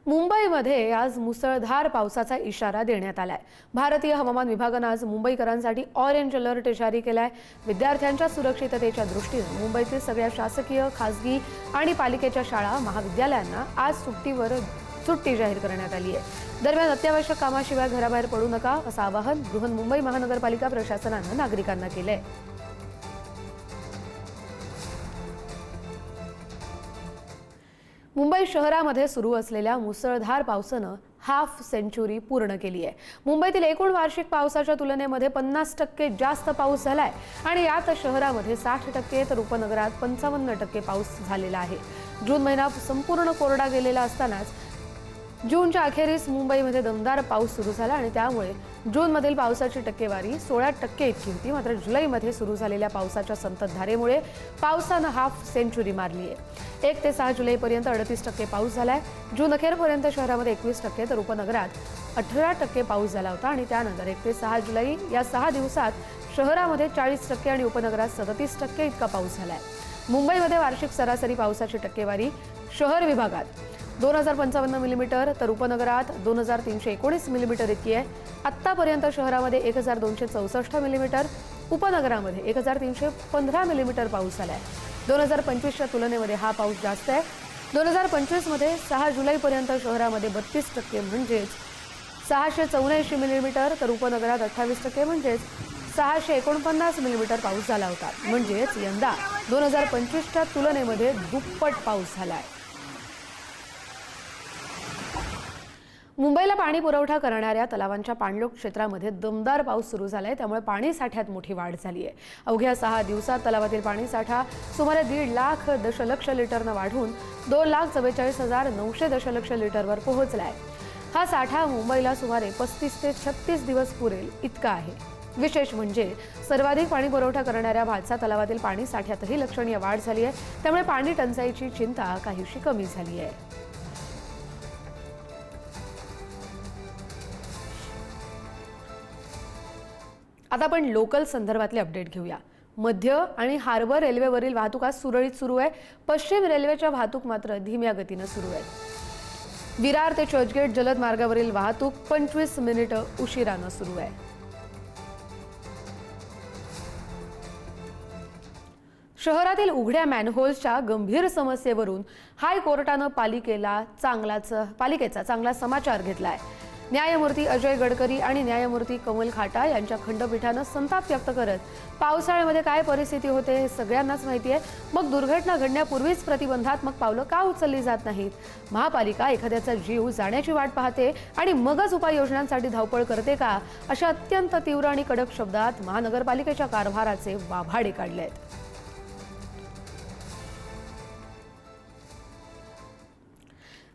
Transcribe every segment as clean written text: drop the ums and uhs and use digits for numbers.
मुंबईमध्ये आज मुसळधार पावसाचा इशारा देण्यात आलाय। भारतीय हवामान विभागाने आज मुंबईकरांसाठी ऑरेंज अलर्ट जारी केलाय। विद्यार्थ्यांच्या सुरक्षिततेच्या दृष्टीने मुंबईतील सगळ्या शासकीय, खासगी आणि पालिकेच्या शाळा, महाविद्यालयांना आज सुट्टी जाहीर करण्यात आली आहे। दरम्यान अत्यावश्यक कामाशिवाय घराबाहेर पडू नका असं आवाहन बृहन्मुंबई महानगरपालिका प्रशासनाने नागरिकांना केलंय। मुंबई शहरामध्ये सुरू असलेल्या मुसळधार पावसाने हाफ सेंचुरी पूर्ण केली आहे। मुंबईतील एकूण वार्षिक पावसाच्या तुलनेमध्ये 50% जास्त पाऊस झालाय आणि यात शहरामध्ये 60% तर उपनगरात 55% पाऊस झालेला आहे। जून महिना संपूर्ण कोरडा गेलेला असतानाच जूनच्या अखेरीस मुंबईमध्ये दमदार पाऊस सुरू झाला आणि त्यामुळे जूनमधील पावसाची टक्केवारी 16% इतकी होती। मात्र जुलैमध्ये सुरू झालेल्या पावसाच्या संततधारेमुळे पावसाने हाफ सेंचुरी मारली आहे। 1 ते 6 जुलैपर्यंत 38% पाऊस झालाय। जून अखेरपर्यंत शहरामध्ये 21% तर उपनगरात 18% पाऊस झाला होता आणि त्यानंतर 1 ते 6 जुलै या 6 दिवसात शहरामध्ये 40% आणि उपनगरात 37% इतका पाऊस झालाय। मुंबईमध्ये वार्षिक सरासरी पावसाची टक्केवारी शहर विभागात 2055 मिलीमीटर तर उपनगरात 2319 मिलीमीटर इतकी आहे। आत्तापर्यंत शहरामध्ये 1264 मिलीमीटर, उपनगरामध्ये 1315 मिलीमीटर पाऊस झालाय। 2025च्या तुलनेमध्ये हा पाऊस जास्त आहे। 2025 मध्ये 6 जुलैपर्यंत शहरामध्ये 32% म्हणजेच 674 मिलीमीटर तर उपनगरात 28% म्हणजेच 649 मिलीमीटर पाऊस झाला होता। म्हणजेच यंदा 2025च्या तुलनेमध्ये दुप्पट पाऊस झालाय। मुंबईला पाणी पुरवठा करणाऱ्या तलावांच्या पाणलोट क्षेत्रामध्ये दमदार पाऊस सुरू झालाय, त्यामुळे पाणी साठ्यात मोठी वाढ झाली आहे। अवघ्या 6 दिवसात तलावातील पाणी साठा सुमारे 1.5 लाख दशलक्ष लिटरने वाढून 2,44,900 दशलक्ष लिटरवर पोहोचलाय। हा साठा मुंबईला सुमारे 35 ते 36 दिवस पुरेल इतका आहे। विशेष म्हणजे सर्वाधिक पाणी पुरवठा करणाऱ्या भातसा तलावातील पाणी साठ्यातही लक्षणीय वाढ झाली आहे, त्यामुळे पाणी टंचाईची चिंता काहीशी कमी झाली आहे। आता आपण लोकल संदर्भातले अपडेट घेऊया। मध्य आणि हार्बर रेल्वेवरील वाहतूक आज सुरळीत सुरू आहे। पश्चिम रेल्वेच्या वाहतूक मात्र धीम्या गतीने सुरू आहे। विरार ते चर्चगेट जलद मार्गावरील वाहतूक 25 मिनिटे उशिराने सुरू आहे। शहरातील उघड्या मॅनहोल्सच्या गंभीर समस्येवरून हायकोर्टाने पालिकेचा चांगला समाचार घेतलाय। न्यायमूर्ती अजय गडकरी आणि न्यायमूर्ती कमल खाटा यांच्या खंडपीठाने संताप व्यक्त करत पावसाळ्यामध्ये काय परिस्थिती होते हे सगळ्यांनाच माहिती आहे, मग दुर्घटना घडण्यापूर्वीच प्रतिबंधात्मक पावलं का उचलली जात नाहीत? महापालिका एखाद्याचा जीव जाण्याची वाट पाहते आणि मगच उपाययोजनांसाठी धावपळ करते का? अशा अत्यंत तीव्र आणि कडक शब्दात महानगरपालिकेच्या कारभाराचे वाभाडे काढले आहेत।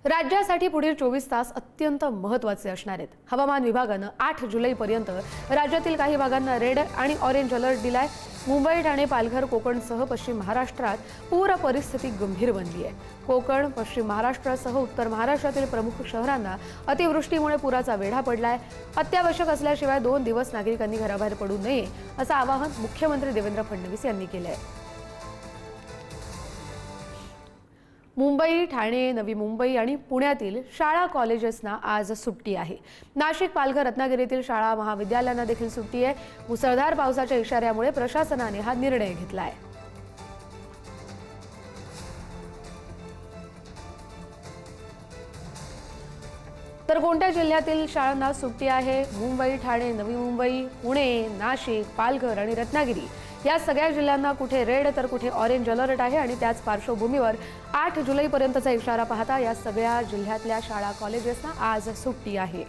राज्यासाठी पुढील 24 तास अत्यंत महत्त्वाचे असणार आहेत। हवामान विभागाने 8 जुलैपर्यंत राज्यातील काही भागांना रेड आणि ऑरेंज अलर्ट दिलाय। मुंबई, ठाणे, पालघर, कोकणसह पश्चिम महाराष्ट्रात पूर परिस्थिती गंभीर बनली आहे। कोकण, पश्चिम महाराष्ट्रासह उत्तर महाराष्ट्रातील प्रमुख शहरांना अतिवृष्टीमुळे पुराचा वेढा पडलाय। अत्यावश्यक असल्याशिवाय 2 दिवस नागरिकांनी घराबाहेर पडू नये असं आवाहन मुख्यमंत्री देवेंद्र फडणवीस यांनी केलं आहे। मुंबई, ठाणे, नवी मुंबई आणि पुण्यातील शाळा कॉलेजेसना आज सुट्टी आहे। नाशिक, पालघर, रत्नागिरीतील शाळा, महाविद्यालयांना देखील सुट्टी आहे। मुसळधार पावसाच्या इशाऱ्यामुळे प्रशासनाने हा निर्णय घेतला आहे। तर कोणत्या जिल्ह्यातील शाळांना सुट्टी आहे? मुंबई, ठाणे, नवी मुंबई, पुणे, नाशिक, पालघर आणि रत्नागिरी या सगळ्या जिल्ह्यांना कुठे रेड तर कुठे ऑरेंज अलर्ट आहे आणि त्याच पार्श्वभूमीवर 8 जुलैपर्यंतचा इशारा पाहता या सगळ्या जिल्ह्यातल्या शाळा कॉलेजेसना आज सुट्टी आहे।